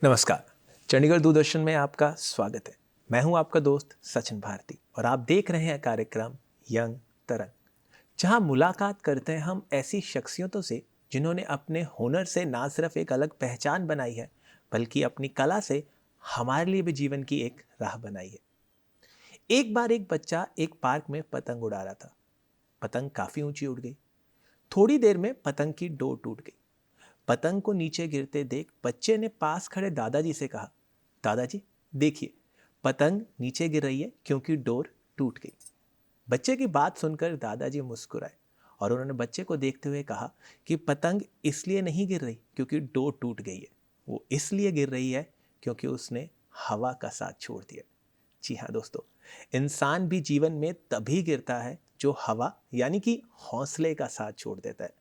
नमस्कार। चंडीगढ़ दूरदर्शन में आपका स्वागत है। मैं हूं आपका दोस्त सचिन भारती और आप देख रहे हैं कार्यक्रम यंग तरंग, जहां मुलाकात करते हैं हम ऐसी शख्सियतों से जिन्होंने अपने हुनर से ना सिर्फ एक अलग पहचान बनाई है, बल्कि अपनी कला से हमारे लिए भी जीवन की एक राह बनाई है। एक बार एक बच्चा एक पार्क में पतंग उड़ा रहा था। पतंग काफी ऊंची उड़ गई। थोड़ी देर में पतंग की डोर टूट गई। पतंग को नीचे गिरते देख बच्चे ने पास खड़े दादाजी से कहा, दादाजी देखिए, पतंग नीचे गिर रही है क्योंकि डोर टूट गई। बच्चे की बात सुनकर दादाजी मुस्कुराए और उन्होंने बच्चे को देखते हुए कहा कि पतंग इसलिए नहीं गिर रही क्योंकि डोर टूट गई है, वो इसलिए गिर रही है क्योंकि उसने हवा का साथ छोड़ दिया। जी हाँ दोस्तों, इंसान भी जीवन में तभी गिरता है जो हवा यानी कि हौसले का साथ छोड़ देता है।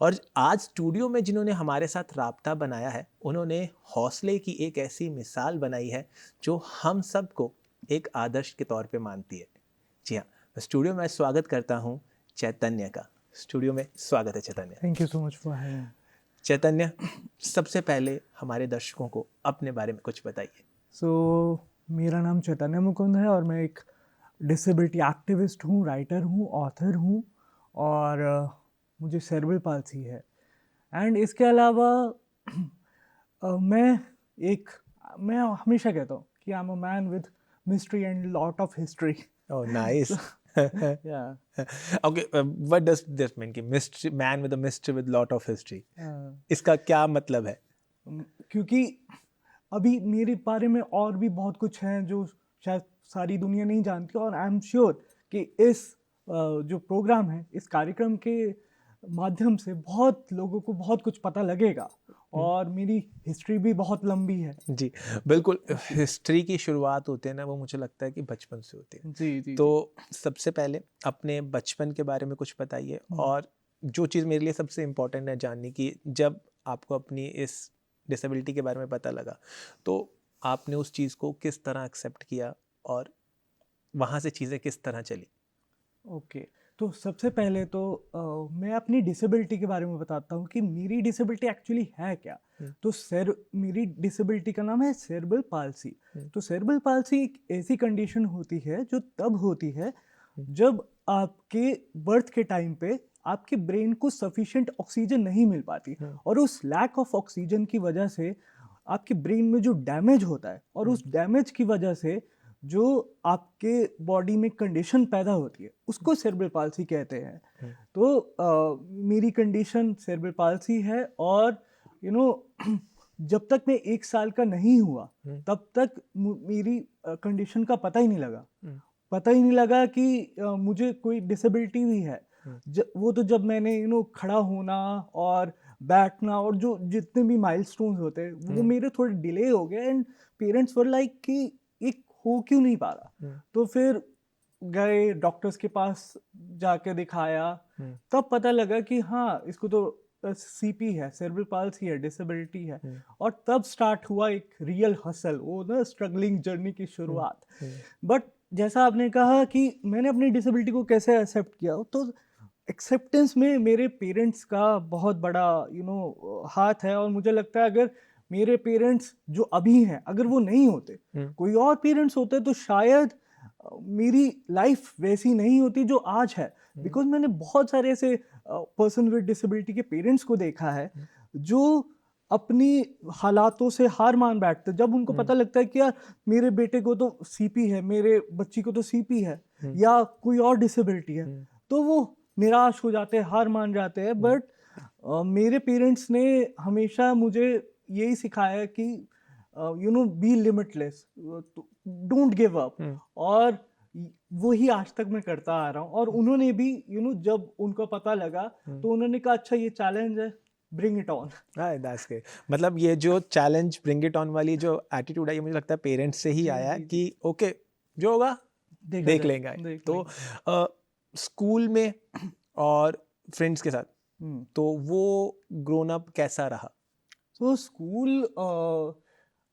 और आज स्टूडियो में जिन्होंने हमारे साथ राब्ता बनाया है, उन्होंने हौसले की एक ऐसी मिसाल बनाई है जो हम सबको एक आदर्श के तौर पे मानती है। जी हाँ, स्टूडियो में स्वागत करता हूँ चैतन्य का। स्टूडियो में स्वागत है Chaitanya. Thank you so much for having. Chaitanya, सबसे पहले हमारे दर्शकों को अपने बारे में कुछ बताइए। मेरा नाम चैतन्य मुकुंद है और मैं एक डिसेबिलिटी एक्टिविस्ट हूँ, राइटर हूँ, ऑथर हूँ और मुझे सेरेब्रल पाल्सी है। एंड इसके अलावा मैं हमेशा कहता हूँ कि I am a man with mystery and lot of history. Oh nice. Yeah okay, what does this mean कि mystery, man with a mystery with lot of history? इसका क्या मतलब है? क्योंकि अभी मेरे बारे में और भी बहुत कुछ है जो शायद सारी दुनिया नहीं जानती, और आई एम श्योर कि इस जो प्रोग्राम है, इस कार्यक्रम के माध्यम से बहुत लोगों को बहुत कुछ पता लगेगा। और मेरी हिस्ट्री भी बहुत लंबी है। जी बिल्कुल। हिस्ट्री की शुरुआत होती है ना, वो मुझे लगता है कि बचपन से होती है। जी जी। तो सबसे पहले अपने बचपन के बारे में कुछ बताइए। और जो चीज़ मेरे लिए सबसे इम्पोर्टेंट है जानने की, जब आपको अपनी इस डिसेबिलिटी के बारे में पता लगा तो आपने उस चीज़ को किस तरह एक्सेप्ट किया और वहाँ से चीज़ें किस तरह चली? ओके, तो सबसे पहले तो मैं अपनी डिसेबिलिटी के बारे में बताता हूँ कि मेरी डिसेबिलिटी एक्चुअली है क्या। तो मेरी डिसेबिलिटी का नाम है सेरेब्रल पाल्सी। तो सेरेब्रल पाल्सी एक ऐसी कंडीशन होती है जो तब होती है जब आपके बर्थ के टाइम पे आपके ब्रेन को सफिशिएंट ऑक्सीजन नहीं मिल पाती, और उस लैक ऑफ ऑक्सीजन की वजह से आपके ब्रेन में जो डैमेज होता है, और उस डैमेज की वजह से जो आपके बॉडी में कंडीशन पैदा होती है, उसको सेरेब्रल पाल्सी कहते हैं। तो मेरी कंडीशन सेरेब्रल पाल्सी है। और यू नो जब तक मैं 1 साल का नहीं हुआ तब तक मेरी कंडीशन का पता ही नहीं लगा कि मुझे कोई डिसेबिलिटी भी है। वो तो जब मैंने खड़ा होना और बैठना और जो जितने भी माइलस्टोन्स होते हैं वो मेरे थोड़े डिले हो गए, एंड पेरेंट्स वर लाइक कि एक हो क्यों नहीं पा रहा। तो फिर गए डॉक्टर्स के पास, जाके दिखाया, तब पता लगा कि हाँ, इसको तो सीपी है, सेरेब्रल पाल्सी है, डिसेबिलिटी है। और तब स्टार्ट हुआ एक रियल हसल, वो ना स्ट्रगलिंग जर्नी की शुरुआत। बट जैसा आपने कहा कि मैंने अपनी डिसेबिलिटी को कैसे एक्सेप्ट किया, तो एक्सेप्टेंस में मेरे पेरेंट्स का बहुत बड़ा हाथ है। और मुझे लगता है अगर मेरे पेरेंट्स जो अभी हैं, अगर वो नहीं होते, कोई और पेरेंट्स होते, तो शायद मेरी लाइफ वैसी नहीं होती जो आज है। बिकॉज मैंने बहुत सारे ऐसे पर्सन विद डिसेबिलिटी के पेरेंट्स को देखा है जो अपनी हालातों से हार मान बैठते जब उनको पता लगता है कि यार मेरे बेटे को तो सीपी है, मेरे बच्ची को तो सीपी है या कोई और डिसेबिलिटी है, तो वो निराश हो जाते हैं, हार मान जाते हैं। बट मेरे पेरेंट्स ने हमेशा मुझे यही सिखाया कि be limitless, don't give up. और वही आज तक मैं करता आ रहा हूँ। और उन्होंने भी जब उनको पता लगा तो उन्होंने कहा अच्छा ये चैलेंज है, bring it on. That's great. मतलब ये जो चैलेंज ब्रिंग इट ऑन वाली जो एटीट्यूड है, ये मुझे लगता है पेरेंट्स से ही आया है कि ओके जो होगा देख लेंगे। तो स्कूल में और फ्रेंड्स के साथ तो वो ग्रोन अप कैसा रहा? तो स्कूल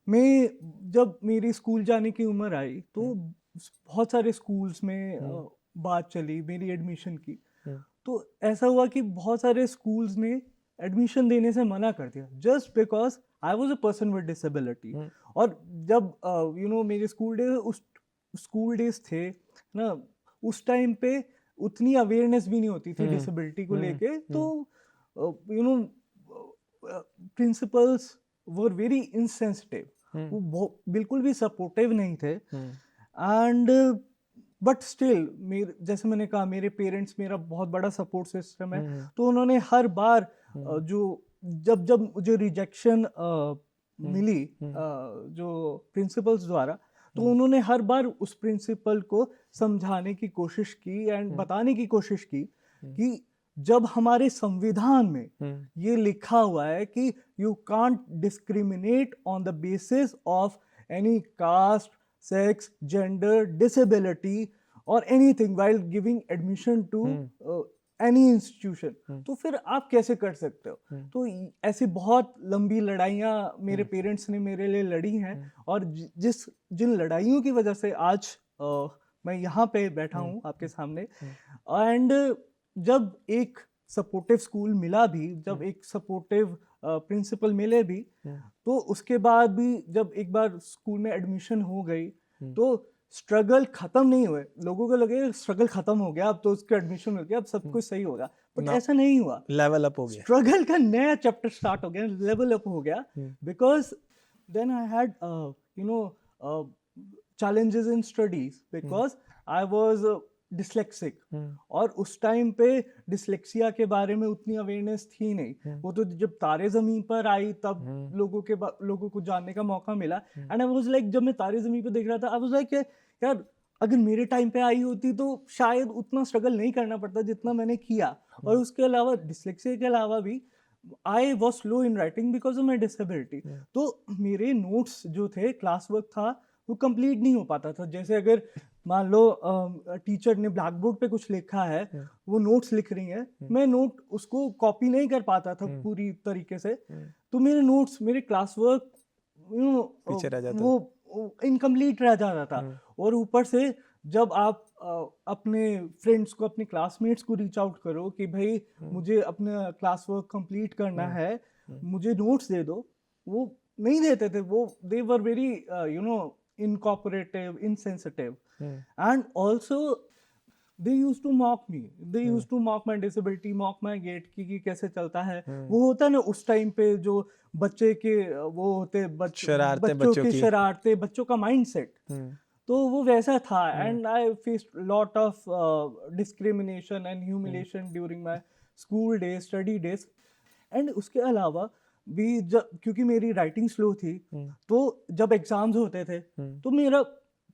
में जब मेरी स्कूल जाने की उम्र आई तो बहुत सारे स्कूल्स में बात चली मेरी एडमिशन की। तो ऐसा हुआ कि बहुत सारे स्कूल्स ने एडमिशन देने से मना कर दिया just because I was a person with disability. और जब मेरे स्कूल डेज थे ना, उस टाइम पे उतनी अवेयरनेस भी नहीं होती थी डिसेबिलिटी को लेके, तो प्रिंसिपल्स वर वेरी इनसेंसिटिव, वो बिल्कुल भी सपोर्टिव नहीं थे। एंड बट स्टिल जैसे मैंने कहा, मेरे पेरेंट्स मेरा बहुत बड़ा सपोर्ट सिस्टम है, तो उन्होंने हर बार जब मुझे रिजेक्शन मिली जो प्रिंसिपल्स द्वारा, तो उन्होंने हर बार उस प्रिंसिपल को समझाने की कोशिश की एंड बताने की कोशिश की कि जब हमारे संविधान में ये लिखा हुआ है कि you can't discriminate on the basis of any caste, sex, gender, disability और anything while giving admission to any institution, तो फिर आप कैसे कर सकते हो? तो ऐसी बहुत लंबी लड़ाइयाँ मेरे पेरेंट्स ने मेरे लिए लड़ी हैं, और जिन लड़ाइयों की वजह से आज मैं यहाँ पे बैठा हूँ आपके सामने। एंड जब एक सपोर्टिव स्कूल मिला भी, जब एक सपोर्टिव प्रिंसिपल मिले भी, तो उसके बाद भी जब एक बार स्कूल में एडमिशन हो गई, तो स्ट्रगल खत्म नहीं हुए। लोगों को लगे स्ट्रगल खत्म हो गया, अब तो उसका एडमिशन हो गया, अब सब कुछ सही होगा, बट ऐसा नहीं हुआ। लेवल अप हो गया, स्ट्रगल का नया चैप्टर स्टार्ट हो गया, लेवल अप हो गया, because then I had challenges in studies because I was dyslexic, और उस टाइम पे डिसलेक्सिया के बारे में उतनी अवेयरनेस थी नहीं। वो तो जब तारे जमीन पर आई तब लोगों को जानने का मौका मिला। एंड आई वाज लाइक, जब मैं तारे जमीन पर देख रहा था, आई वाज लाइक यार अगर मेरे टाइम पे आई होती तो शायद उतना स्ट्रगल नहीं करना पड़ता जितना मैंने किया। और उसके अलावा डिसलेक्सिया के अलावा भी I was slow in writing because of my disability. तो मेरे नोट्स जो थे, क्लास वर्क था, वो कंप्लीट नहीं हो पाता था। जैसे अगर मान लो टीचर ने ब्लैक बोर्ड पे कुछ लिखा है, वो नोट्स लिख रही है, मैं नोट उसको कॉपी नहीं कर पाता था पूरी तरीके से, तो मेरे नोट्स, मेरे क्लास वर्क पीछे रह जाता, वो इनकम्प्लीट रह जाता था। और ऊपर से जब आप अपने फ्रेंड्स को, अपने क्लासमेट्स को रीच आउट करो कि भाई मुझे अपना क्लास वर्क कंप्लीट करना है, मुझे नोट्स दे दो, वो नहीं देते थे। वो they were very incooperative, insensitive, and also they used to mock me, they used to mock my disability, mock my gait कि कैसे चलता है। वो होता है ना उस टाइम पे जो बच्चे के वो होते बच्चों की शरारतें, बच्चों का माइंडसेट, तो वो वैसा था। And I faced lot of discrimination and humiliation during my school days, study days. And उसके अलावा भी क्योंकि मेरी राइटिंग स्लो थी, तो जब एग्जाम्स होते थे तो मेरा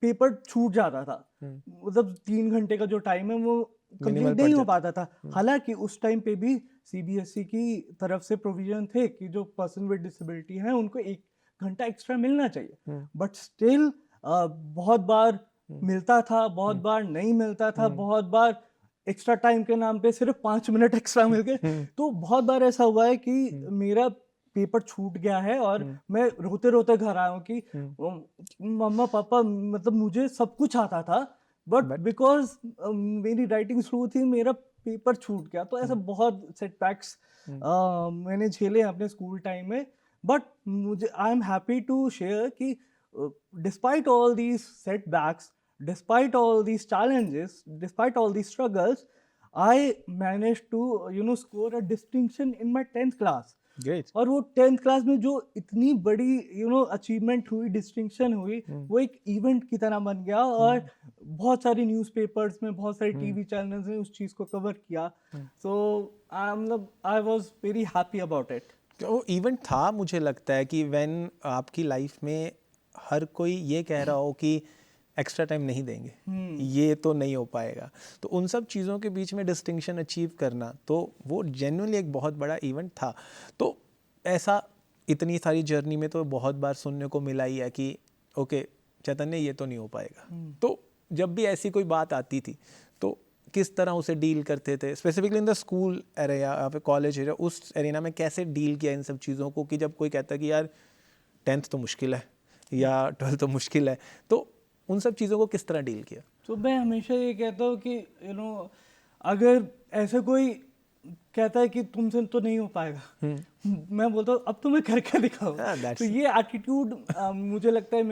पेपर छूट जाता था। मतलब 3 घंटे का जो टाइम है वो कंप्लीट नहीं हो पाता था। हालांकि उस टाइम पे भी सीबीएसई की तरफ से प्रोविजन थे कि जो पर्सन विद डिसेबिलिटी हैं उनको 1 घंटा एक्स्ट्रा मिलना चाहिए, बट स्टिल बहुत बार मिलता था, बहुत बार नहीं मिलता था, बहुत बार एक्स्ट्रा टाइम के नाम पे सिर्फ 5 मिनट एक्स्ट्रा मिल गए। तो बहुत बार ऐसा हुआ है कि मेरा पेपर छूट गया है और मैं रोते रोते घर आया हूँ कि मम्मा पापा, मतलब मुझे सब कुछ आता था, बट बिकॉज मेरी राइटिंग स्लो थी, मेरा पेपर छूट गया। तो ऐसा बहुत सेटबैक्स मैंने झेले अपने स्कूल टाइम में। बट मुझे, I am happy to share कि despite all these setbacks, despite all these challenges, despite all these struggles, I managed to score a distinction in my 10th class. Great. और वो 10th class में जो इतनी बड़ी achievement हुई, distinction हुई, वो एक इवेंट की तरह बन गया। और बहुत सारी न्यूज़पेपर्स में, बहुत सारे टीवी चैनल्स ने उस चीज़ को कवर किया। So I was very happy about it. वो इवेंट था, मुझे लगता है कि व्हेन आपकी लाइफ में हर कोई ये कह रहा हो कि एक्स्ट्रा टाइम नहीं देंगे, ये तो नहीं हो पाएगा, तो उन सब चीज़ों के बीच में डिस्टिंक्शन अचीव करना, तो वो जेन्युइनली एक बहुत बड़ा इवेंट था। तो ऐसा इतनी सारी जर्नी में तो बहुत बार सुनने को मिला ही है कि ओके चैतन्य, ये तो नहीं हो पाएगा। तो जब भी ऐसी कोई बात आती थी तो किस तरह उसे डील करते थे, specifically in the school area या फिर कॉलेज एरिया, उस एरिया में कैसे डील किया इन सब चीज़ों को, कि जब कोई कहता है कि यार 10th तो मुश्किल है या 12th तो मुश्किल है, तो उन सब चीज़ों को किस तरह डील किया? तो मैं हमेशा ये कहता हूँ कि अगर ऐसे कोई कहता है कि तुमसे तो नहीं हो पाएगा, मैं बोलता हूँ अब तुम्हें करके दिखाओ। that's- तो ये एटीट्यूड मुझे लगता है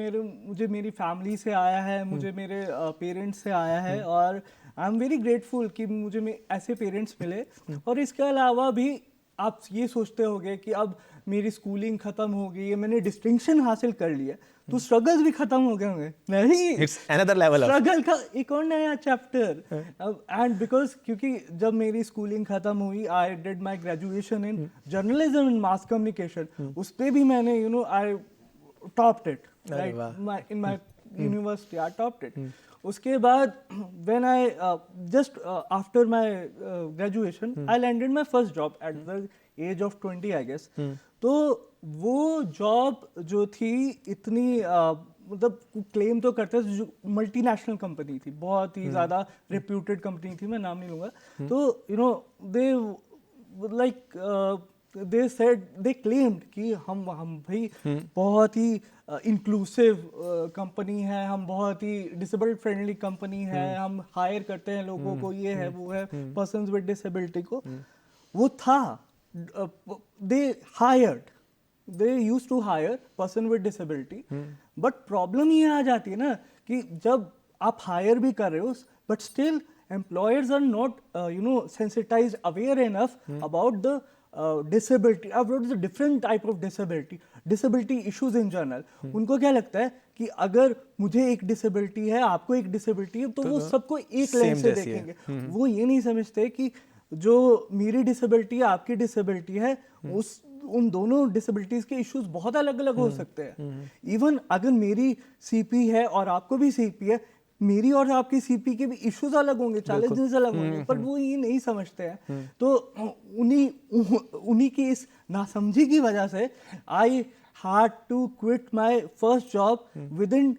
मुझे मेरी फैमिली से आया है, मुझे मेरे पेरेंट्स से आया है, और आई एम वेरी ग्रेटफुल कि मुझे ऐसे पेरेंट्स मिले। और इसके अलावा भी आप ये सोचते होंगे कि अब मेरी स्कूलिंग खत्म हो गई है, मैंने डिस्टिंक्शन हासिल कर लिया, तो स्ट्रगल्स भी खत्म हो गए होंगे। नहीं, It's another level of struggle का एक और नया चैप्टर। एंड बिकॉज क्योंकि जब मेरी स्कूलिंग खत्म हुई, I did my graduation in journalism and mass communication, उस पे भी मैंने आई टॉप्ड इट, अरे वाह। Right, in my university I topped it. उसके बाद when I just after my graduation I landed my first job at the age of 20 I guess. तो वो जॉब जो थी इतनी मतलब क्लेम तो करते थे, जो मल्टीनेशनल कंपनी थी, बहुत ही ज़्यादा रेप्यूटेड कंपनी थी, मैं नाम नहीं लूँगा। तो you know they like they said, they claimed कि हम भाई बहुत ही इंक्लूसिव कंपनी है, हम बहुत ही डिसेबल्ड फ्रेंडली कंपनी है, हम हायर करते हैं लोगों को, ये है वो है, पर्सन्स विद डिसेबिलिटी को। वो था, they hired, they used to hire person with disability, but problem ये आ जाती है ना कि जब आप hire भी कर रहे हो, but still employers are not sensitized, aware enough about the disability, about the different type of disability issues in general। उनको क्या लगता है कि अगर मुझे एक disability है, आपको एक disability है, तो वो सबको एक लेंस से देखेंगे। वो ये नहीं समझते कि जो मेरी डिसेबिलिटी है, आपकी डिसेबिलिटी है, उन दोनों डिसेबिलिटीज के इश्यूज बहुत अलग अलग हो सकते हैं। इवन अगर मेरी सीपी है और आपको भी सीपी है, मेरी और आपकी सीपी के भी इश्यूज अलग होंगे, चैलेंजेस अलग होंगे, पर वो ये नहीं समझते हैं। तो उन्हीं की इस नासमझी की वजह से I had to quit my first job within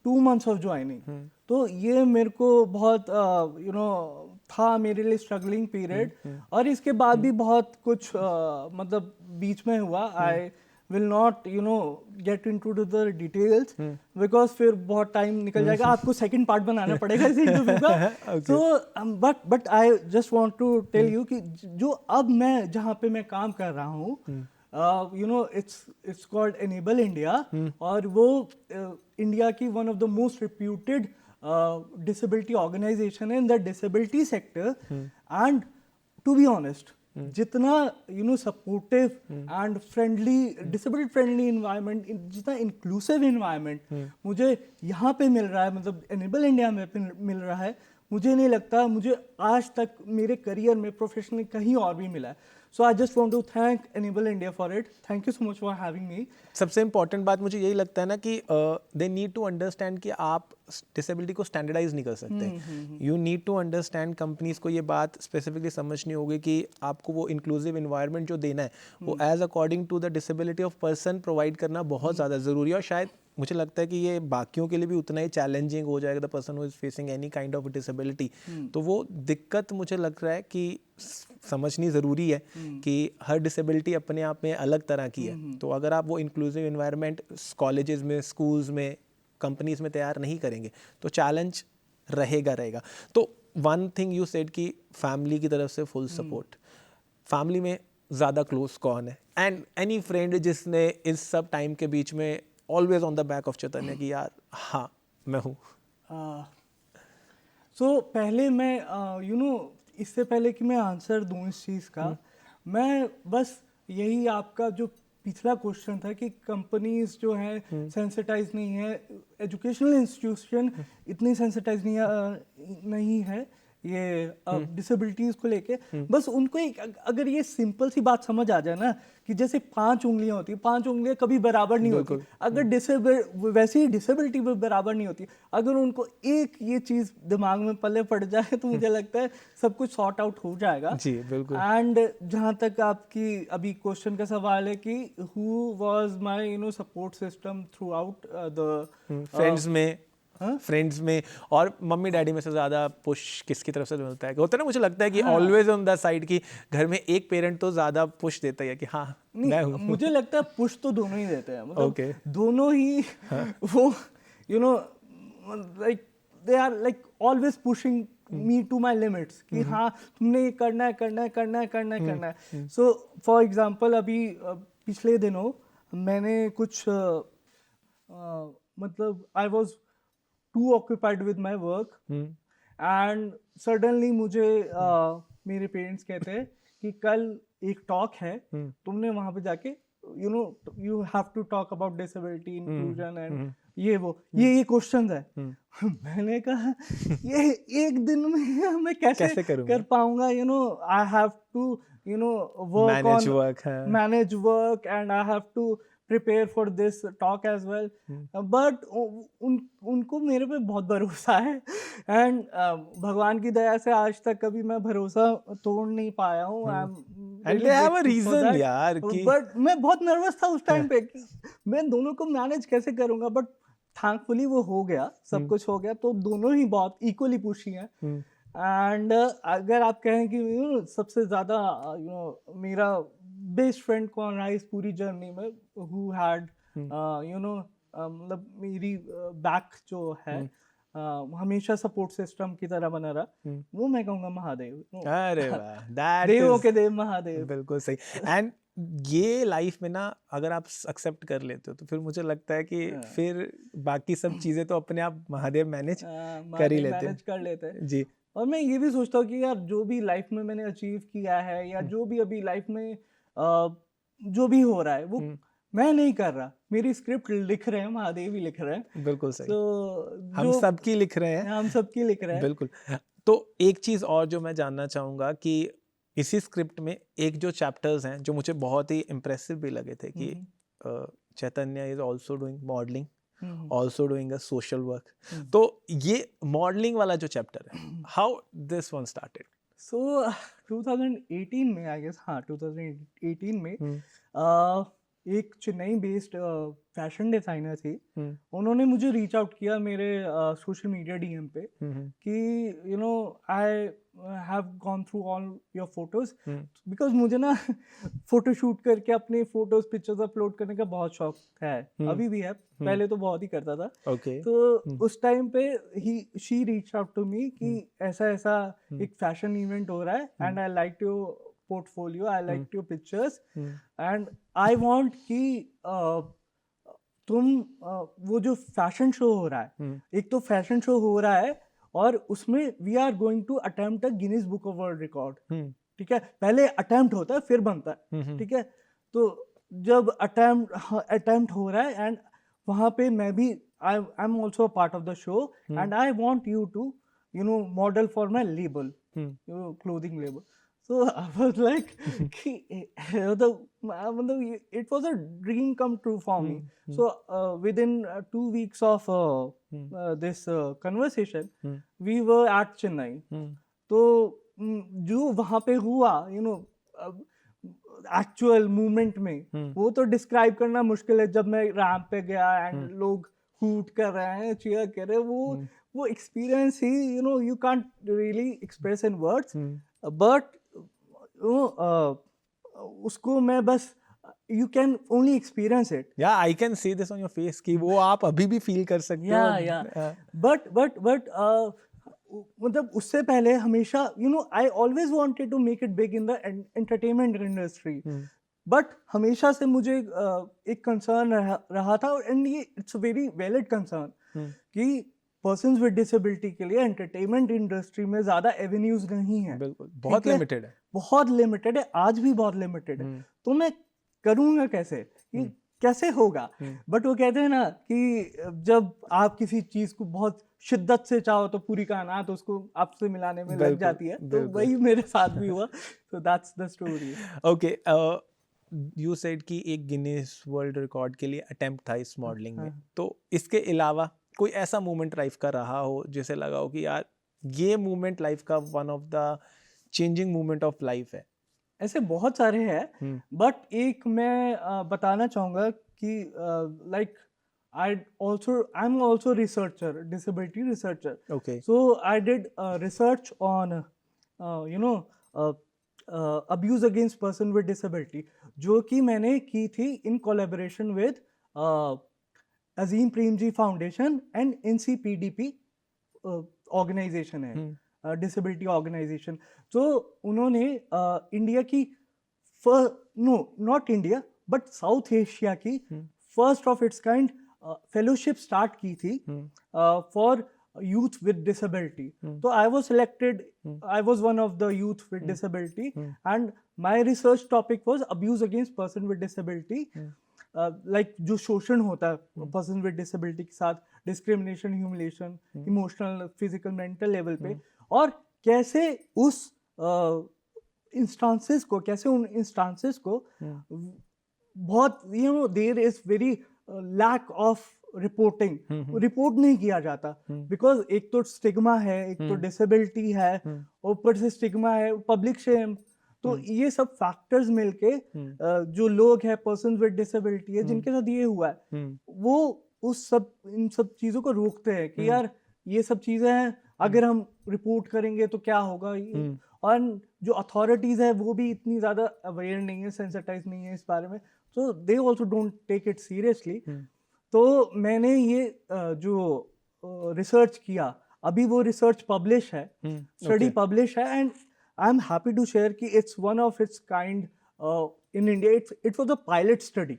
2 months of joining. तो ये मेरे को बहुत था मेरे लिए स्ट्रगलिंग पीरियड। और इसके बाद भी बहुत कुछ मतलब बीच में हुआ। I will not get into the details because फिर बहुत टाइम निकल जाएगा, आपको सेकंड पार्ट बनाना पड़ेगा इस इंटरव्यू का। So but I just want to tell you कि जो अब मैं जहाँ पे मैं काम कर रहा हूँ, it's called Enable India, और वो इंडिया की one of the most reputed disability organization in the disability sector। and to be honest, जितना supportive and friendly, disability friendly environment, जितना inclusive environment मुझे यहाँ पे मिल रहा है, मतलब Enable India में मिल रहा है, मुझे नहीं लगता मुझे आज तक मेरे करियर में प्रोफेशनली कहीं और भी मिला है। So I just want to thank Enable India for it. Thank you so much for having me. सबसे इम्पॉर्टेंट बात मुझे यही लगता है ना कि दे नीड टू अंडरस्टैंड कि आप डिसेबिलिटी को स्टैंडर्डाइज नहीं कर सकते। You need to understand, companies को ये बात स्पेसिफिकली समझनी होगी कि आपको वो इंक्लूसिव इन्वायरमेंट जो देना है वो as according to the disability of person provide करना बहुत ज़्यादा ज़रूरी है। और शायद मुझे लगता है कि ये बाकियों के लिए भी उतना ही चैलेंजिंग हो जाएगा, the person who is facing any kind of disability. तो वो दिक्कत मुझे लग रहा है कि समझनी ज़रूरी है कि हर डिसेबिलिटी अपने आप में अलग तरह की है। तो अगर आप वो इंक्लूसिव इन्वायरमेंट कॉलेजेस में, स्कूल्स में, कंपनीज में तैयार नहीं करेंगे तो चैलेंज रहेगा। तो वन थिंग यू सेड कि फैमिली की तरफ से फुल सपोर्ट, फैमिली में ज़्यादा क्लोज कौन है, एंड एनी फ्रेंड जिसने इस सब टाइम के बीच में always on the back of Chaitanya कि यार हाँ मैं हूँ? सो पहले मैं इससे पहले कि मैं आंसर दूँ इस चीज़ का, मैं बस यही आपका जो पिछला क्वेश्चन था कि कंपनीज जो हैं सेंसिटाइज नहीं है, एजुकेशनल इंस्टीट्यूशन इतनी सेंसिटाइज नहीं है ये डिसेबिलिटीज को लेके। बस उनको एक अगर ये सिंपल सी बात समझ आ जाए ना कि जैसे 5 उंगलियां होती है, 5 उंगलियां कभी बराबर नहीं होती, अगर वैसे ही डिसेबिलिटी भी बराबर नहीं होती। अगर उनको एक ये चीज दिमाग में पल्ले पड़ जाए तो मुझे लगता है सब कुछ सॉर्ट आउट हो जाएगा। जी बिल्कुल। एंड जहाँ तक आपकी अभी क्वेश्चन का सवाल है कि who was my support system through out the friends में और मम्मी डैडी में से ज़्यादा पुश किसकी तरफ से मिलता है? होता है ना, मुझे लगता है कि ऑलवेज ऑन द साइड की घर में एक पेरेंट तो ज़्यादा पुश देता है कि हाँ मैं हूँ। मुझे लगता है पुश तो दोनों ही देते हैं, मतलब दोनों ही वो like they are like always pushing me to my limits कि हाँ तुमने ये करना है करना है करना है करना है करना है. सो फॉर एग्जाम्पल अभी पिछले दिनों मैंने कुछ मतलब I was too occupied with my work and suddenly मुझे मेरे पेरेंट्स कहते हैं कि कल एक टॉक है, तुमने वहां पे जाके you have to talk about disability inclusion and ये क्वेश्चन है. मैंने कहा ये एक दिन में मैं कैसे कर पाऊंगा, I have to manage work and I have to prepare for this talk as well. But उनको मेरे पे बहुत भरोसा है and भगवान की दया से आज तक कभी मैं भरोसा तोड़ नहीं पाया हूँ. And they have a reason यार कि but मैं बहुत नर्वस था उस टाइम पे कि मैं दोनों को मैनेज कैसे करूँगा, बट थैंकफुली वो हो गया, सब कुछ हो गया. तो दोनों ही बहुत इक्वली पुशी हैं. एंड अगर आप कहें कि सबसे ज़्यादा मेरा बेस्ट फ्रेंड कौन रहा इस पूरी जर्नी में, हु हैड मतलब मेरी बैक जो है हमेशा सपोर्ट सिस्टम की तरह बना रहा, वो मैं कहूँगा महादेव. अरे वाह, देवों के देव महादेव. बिल्कुल सही. एंड ये लाइफ में ना अगर आप एक्सेप्ट कर लेते हो तो फिर मुझे लगता है कि फिर बाकी सब चीजें तो अपने आप महादेव मैनेज कर ही लेते हैं जी. और मैं ये भी सोचता हूँ कि यार जो भी लाइफ में मैंने अचीव किया है या जो भी अभी लाइफ में जो भी हो रहा है वो मैं नहीं कर रहा, मेरी स्क्रिप्ट लिख रहे हैं महादेव ही लिख रहे हैं. बिल्कुल सही. तो हम सबकी लिख रहे हैं, हम सबकी लिख रहे हैं. बिल्कुल. तो एक चीज और जो मैं जानना चाहूंगा कि इसी स्क्रिप्ट में एक जो चैप्टर्स हैं जो मुझे बहुत ही इम्प्रेसिव भी लगे थे कि Chaitanya is also doing modelling, also doing a social work. तो ये मॉडलिंग वाला जो चैप्टर है, how this one started? So 2018 में आई गेस, हाँ 2018 में एक चेन्नई बेस्ड फैशन डिजाइनर थी, उन्होंने मुझे रीच आउट किया मेरे सोशल मीडिया डीएम पे कि I have gone through all your photos, because मुझे ना फोटो शूट करके अपने फोटोज पिक्चर्स अपलोड करने का बहुत शौक है, अभी भी है, पहले तो बहुत ही करता था. तो उस टाइम पे she reach out to me कि ऐसा एक फैशन इवेंट हो रहा है and I like to portfolio, I liked your pictures and I want कि तुम वो जो फैशन शो हो रहा है, एक तो फैशन शो हो रहा है और उसमें we are going to attempt a Guinness book of world record. ठीक है, पहले अटेम्प्ट होता है फिर बनता है. ठीक है, तो जब अटेम्प्ट हो रहा है एंड वहाँ पे मैं भी I am also a part of the show and I want you to model for my label, clothing label. So I was like, it was a dream come true for me. So within 2 weeks of this conversation, we were at Chennai. तो जो वहाँ पे हुआ, actual movement में, वो तो describe करना मुश्किल है. जब मैं रैंप पे गया एंड लोग हूट कर रहे हैं, चीयर कर रहे हैं, वो experience he you can't really express in words, but उसको मैं बस you can only experience it. Yeah, I can see this on your face कि वो आप अभी भी फील कर सकते हो. Yeah. But मतलब उससे पहले हमेशा I always wanted to make it big in the entertainment industry. But हमेशा से मुझे एक कंसर्न रहा था, एंड ये it's a very valid concern कि पर्सन्स विद डिसेबिलिटी के लिए एंटरटेनमेंट इंडस्ट्री में ज्यादा एवेन्यूज नहीं है. बिल्कुल, बहुत लिमिटेड है, बहुत लिमिटेड है, आज भी बहुत लिमिटेड है. तो मैं करूँगा कैसे, ये कैसे होगा? बट वो कहते हैं ना कि जब आप किसी चीज को बहुत शिद्दत से चाहो तो पूरी कायनात उसको आपसे मिलाने में लग जाती है. तो वही मेरे साथ भी हुआ. तो that's the story. Okay, you said कि एक गिनीज वर्ल्ड रिकॉर्ड के लिए अटेम्प्ट था इस मॉडलिंग में. तो इसके अलावा कोई ऐसा मोमेंट लाइफ का रहा हो जिसे लगा हो कि यार ये मोमेंट लाइफ का one of the changing moment of life है? ऐसे बहुत सारे हैं, बट एक मैं बताना चाहूँगा कि like I am also researcher, disability researcher. Okay. So I did research on abuse against person with disability, जो कि मैंने की थी in collaboration with Azim Premji foundation and NCPDP organisation है. Disability organisation. तो उन्होंने इंडिया की no not India but South Asia की first of its kind fellowship start की थी for youth with disability. So I was selected, I was one of the youth with disability, and my research topic was abuse against person with disability. Like जो शोषण होता है person with disability के साथ, discrimination, humiliation, emotional, physical, mental level पे, और कैसे उस इंस्टांसेस को, कैसे उन इंस्टांसेस को बहुत there is very lack of reporting, report नहीं किया जाता बिकॉज एक तो स्टिग्मा है, एक तो डिसेबिलिटी है, ऊपर से स्टिग्मा है, पब्लिक शेम। तो ये सब फैक्टर्स मिलके जो लोग हैं पर्सन विद डिसेबिलिटी है जिनके साथ ये हुआ है, वो इन सब चीजों को रोकते हैं कि यार ये सब चीजें हैं, अगर हम रिपोर्ट करेंगे तो क्या होगा। और जो अथॉरिटीज है वो भी इतनी ज्यादा अवेयर नहीं है, सेंसिटाइज नहीं है इस बारे में, so they also don't take it seriously. तो मैंने ये जो रिसर्च किया, अभी वो रिसर्च पब्लिश है, स्टडी पब्लिश है, and I am happy to share कि it's one of its kind in India. It was a pilot study.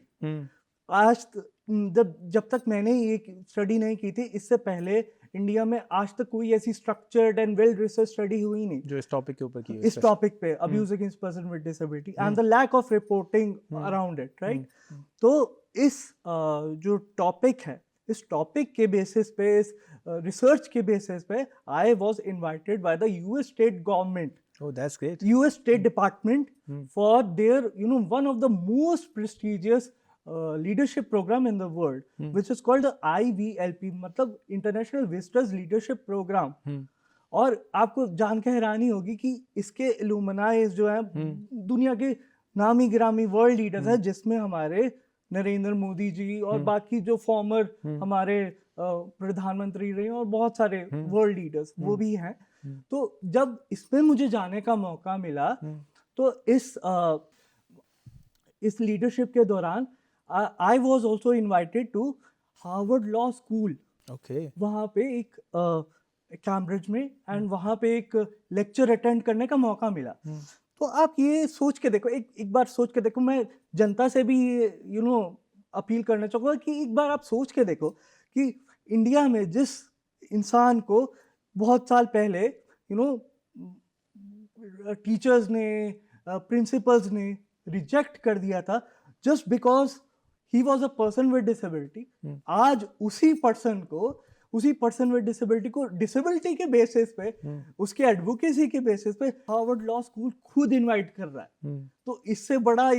आज जब तक मैंने ये स्टडी नहीं की थी, इससे पहले इंडिया में आज तक कोई ऐसी structured and well research study हुई नहीं जो इस टॉपिक के ऊपर की है, इस टॉपिक पे, abuse against person with disability and the lack of reporting around it, right. तो इस जो टॉपिक है, इस टॉपिक के बेसिस पे, इस रिसर्च के बेसिस पे, I was invited by the US state government, oh that's great, US State Department, for their one of the most prestigious leadership program in the world, which is called the IVLP, मतलब International Visitors Leadership Program. और आपको जान के हैरानी होगी कि इसके इल्यूमिनाइज जो है दुनिया के नामी गिरामी वर्ल्ड लीडर्स हैं, जिसमें हमारे नरेंद्र मोदी जी और बाकी जो फॉर्मर हमारे प्रधानमंत्री रहे और बहुत सारे वर्ल्ड लीडर्स वो भी हैं। तो जब इसमें मुझे जाने का मौका मिला, तो इस लीडरशिप के दौरान I was also invited to Harvard law school. Okay, वहाँ पे एक कैम्ब्रिज में, एंड वहाँ पे एक लेक्चर अटेंड करने का मौका मिला। तो आप ये सोच के देखो, एक बार सोच के देखो, मैं जनता से भी अपील करना चाहूँगा कि एक बार आप सोच के देखो कि इंडिया में जिस इंसान को बहुत साल पहले टीचर्स ने, प्रिंसिपल्स ने रिजेक्ट कर दिया था just because he was a person with disability, आज उसी पर्सन विद डिसेबिलिटी को डिसेबिलिटी के बेसिस पे, उसके एडवोकेसी के बेसिस पे हार्वर्ड लॉ स्कूल खुद इनवाइट कर रहा है। तो इससे बड़ा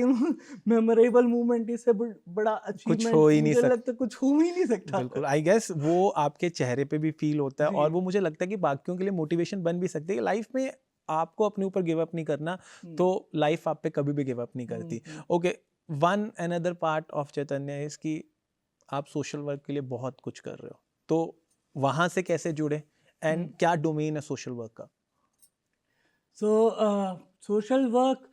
मेमोरेबल मूवमेंट, इससे बड़ा अचीवमेंट कुछ हो ही नहीं मुझे लगता है कुछ हो ही नहीं सकता। बिल्कुल, आई गेस वो आपके चेहरे पे भी फील होता है, और वो मुझे लगता है कि बाकियों के लिए मोटिवेशन बन भी सकती है कि लाइफ में आपको अपने ऊपर गिव अप नहीं करना, तो लाइफ आप पे कभी भी गिव अप नहीं करती। Okay, one another part of Chaitanya is कि आप सोशल वर्क के लिए बहुत कुछ कर रहे हो, तो वहां से कैसे जुड़े एंड क्या डोमेन है सोशल वर्क का? सोशल वर्क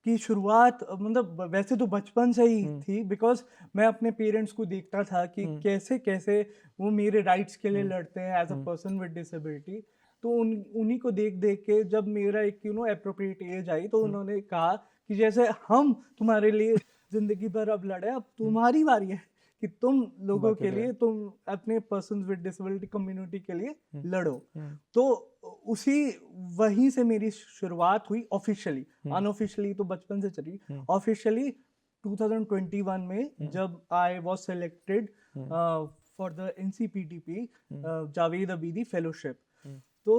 की शुरुआत मतलब वैसे तो बचपन से ही थी, बिकॉज मैं अपने पेरेंट्स को देखता था कि कैसे कैसे वो मेरे राइट्स के लिए लड़ते हैं as a person with disability. तो उन्हीं को देख देख के जब मेरा एक एप्रोप्रिएट एज आई, तो उन्होंने कहा कि जैसे हम तुम्हारे लिए जिंदगी भर अब लड़े, अब तुम्हारी बारी है कि तुम लोगों के लिए, तुम अपने पर्सन विद डिसेबिलिटी कम्युनिटी के लिए लड़ो। तो वहीं से मेरी शुरुआत हुई ऑफिशियली। अनऑफिशियली तो बचपन से चली, ऑफिशियली 2021 में जब I was selected for the NCPDP Javed Abidi fellowship, तो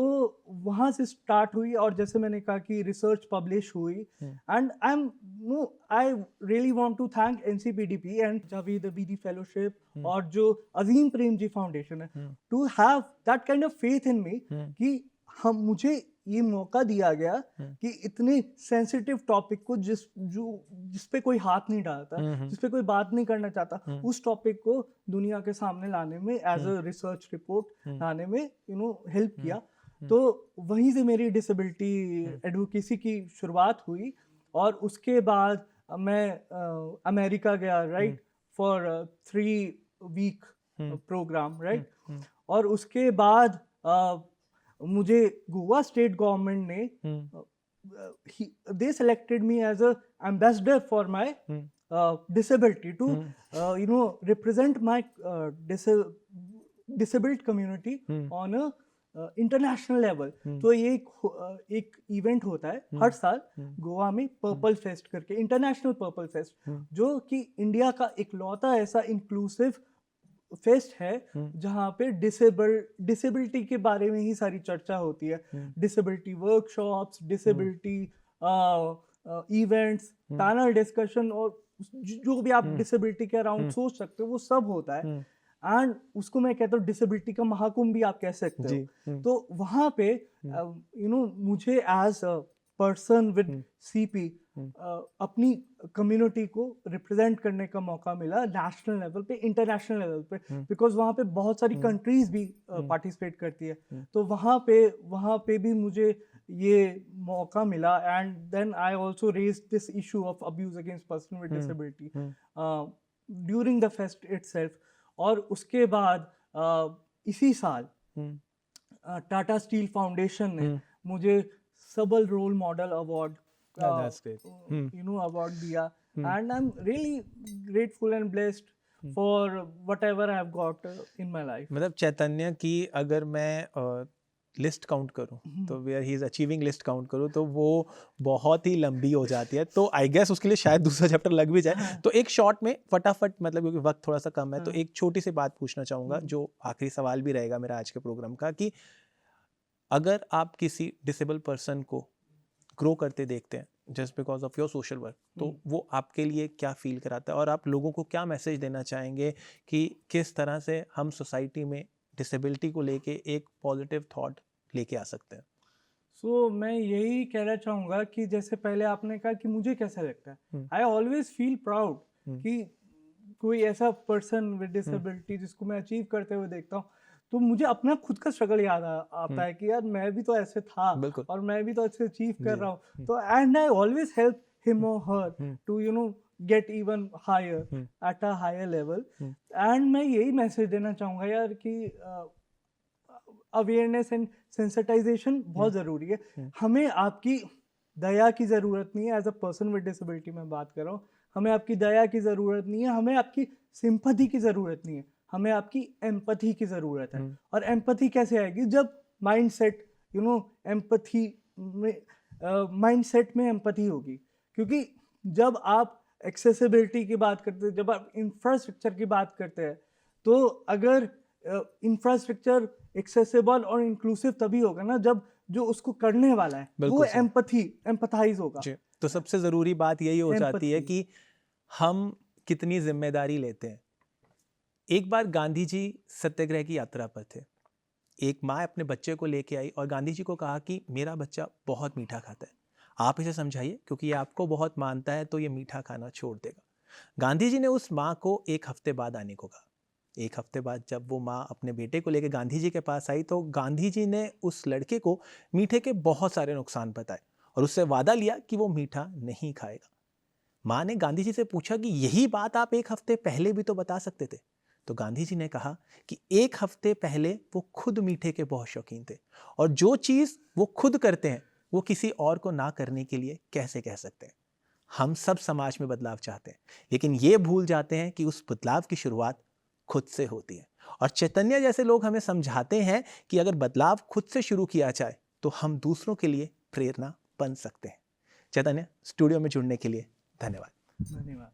वहाँ से स्टार्ट हुई। और जैसे मैंने कहा कि रिसर्च पब्लिश हुई, and I really want to thank NCPDP and Javed Abidi fellowship और जो अजीम प्रेम जी फाउंडेशन है, to have that kind of faith in me कि मुझे ये मौका दिया गया कि इतने सेंसिटिव टॉपिक को जिस पे कोई हाथ नहीं डालता, जिस पे कोई बात नहीं करना चाहता, उस टॉपिक को दुनिया के सामने लाने में, एज अ रिसर्च रिपोर्ट लाने में हेल्प किया। तो वहीं से मेरी डिसेबिलिटी एडवोकेसी की शुरुआत हुई। और उसके बाद मैं अमेरिका गया, right, for 3 week programme, right. और उसके बाद मुझे गोवा स्टेट गवर्नमेंट ने they selected me as a ambassador for my disability to represent my disabled community on a international level. तो ये एक इवेंट होता है हर साल गोवा में, पर्पल फेस्ट करके, इंटरनेशनल पर्पल फेस्ट, जो कि इंडिया का इकलौता ऐसा इंक्लूसिव फेस्ट है जहाँ पे डिसेबिलिटी के बारे में ही सारी चर्चा होती है। Disability workshops, disability events, panel discussion, और जो भी आप डिसेबिलिटी के अराउंड सोच सकते हो वो सब होता है। एंड उसको मैं कहता हूँ डिसेबिलिटी का महाकुंभ भी आप कह सकते हो। तो वहाँ पे मुझे as a person with CP अपनी कम्युनिटी को रिप्रेजेंट करने का मौका मिला नेशनल लेवल पे, इंटरनेशनल लेवल पे, बिकॉज वहाँ पे बहुत सारी कंट्रीज भी पार्टिसिपेट करती है। तो वहाँ पे भी मुझे ये मौका मिला। And then I also raise this issue of abuse against person with disability during the fest itself. और उसके बाद इसी साल टाटा स्टील फाउंडेशन ने मुझे Sabal role model award award दिया। And I am really grateful and blessed for whatever I have got in my life. मतलब चैतन्य की अगर मैं लिस्ट काउंट करूं तो where he is achieving list count करूं तो वो बहुत ही लंबी हो जाती है। तो आई गेस उसके लिए शायद दूसरा चैप्टर लग भी जाए। तो एक शॉर्ट में फटाफट, मतलब क्योंकि वक्त थोड़ा सा कम है, तो एक छोटी सी बात पूछना चाहूँगा जो आखिरी सवाल भी रहेगा मेरा आज के प्रोग्राम का, कि अगर आप किसी डिसेबल पर्सन को ग्रो करते देखते हैं just because of your social work, तो वो आपके लिए क्या फील कराता है और आप लोगों को क्या मैसेज देना चाहेंगे कि किस तरह से हम सोसाइटी में डिसेबिलिटी को लेके एक पॉजिटिव थॉट लेके आ सकते हैं? सो मैं यही कहना चाहूँगा कि जैसे पहले आपने कहा कि मुझे कैसा लगता है, आई ऑलवेज फील प्राउड कि कोई ऐसा पर्सन विद डिसेबिलिटी जिसको मैं अचीव करते हुए देखता हूँ, तो मुझे अपना खुद का स्ट्रगल याद आता है कि यार मैं भी तो ऐसे था और मैं भी तो ऐसे अचीव कर रहा हूँ। तो and I always help him और her to get even higher at a higher level। and मैं यही मैसेज देना चाहूँगा यार कि अवेयरनेस एंड सेंसिटाइजेशन बहुत ज़रूरी है। हमें आपकी दया की ज़रूरत नहीं है, as a person with disability मैं बात कर रहा हूँ, हमें आपकी दया की ज़रूरत नहीं है, हमें आपकी सिंपैथी की ज़रूरत नहीं है, हमें आपकी एम्पैथी की ज़रूरत है। और एम्पैथी कैसे आएगी? जब माइंडसेट एम्पैथी में माइंडसेट में एम्पैथी होगी। क्योंकि जब आप एक्सेसिबिलिटी की बात करते हैं, जब आप इंफ्रास्ट्रक्चर की बात करते हैं, तो अगर इंफ्रास्ट्रक्चर एक्सेसिबल और इंक्लूसिव तभी होगा ना जब जो उसको करने वाला है वो एम्पैथाइज होगा। तो सबसे ज़रूरी बात यही हो जाती है कि हम कितनी जिम्मेदारी लेते हैं। एक बार गांधी जी सत्याग्रह की यात्रा पर थे। एक माँ अपने बच्चे को लेके आई और गांधी जी को कहा कि मेरा बच्चा बहुत मीठा खाता है, आप इसे समझाइए क्योंकि ये आपको बहुत मानता है तो ये मीठा खाना छोड़ देगा। गांधी जी ने उस माँ को एक हफ्ते बाद आने को कहा। एक हफ्ते बाद जब वो माँ अपने बेटे को लेकर गांधी जी के पास आई तो गांधी जी ने उस लड़के को मीठे के बहुत सारे नुकसान बताए और उससे वादा लिया कि वो मीठा नहीं खाएगा। माँ ने गांधी जी से पूछा कि यही बात आप एक हफ्ते पहले भी तो बता सकते थे। तो गांधी जी ने कहा कि एक हफ्ते पहले वो खुद मीठे के बहुत शौकीन थे और जो चीज़ वो खुद करते हैं वो किसी और को ना करने के लिए कैसे कह सकते हैं। हम सब समाज में बदलाव चाहते हैं लेकिन ये भूल जाते हैं कि उस बदलाव की शुरुआत खुद से होती है। और चैतन्य जैसे लोग हमें समझाते हैं कि अगर बदलाव खुद से शुरू किया जाए तो हम दूसरों के लिए प्रेरणा बन सकते हैं। चैतन्य, स्टूडियो में जुड़ने के लिए धन्यवाद। धन्यवाद।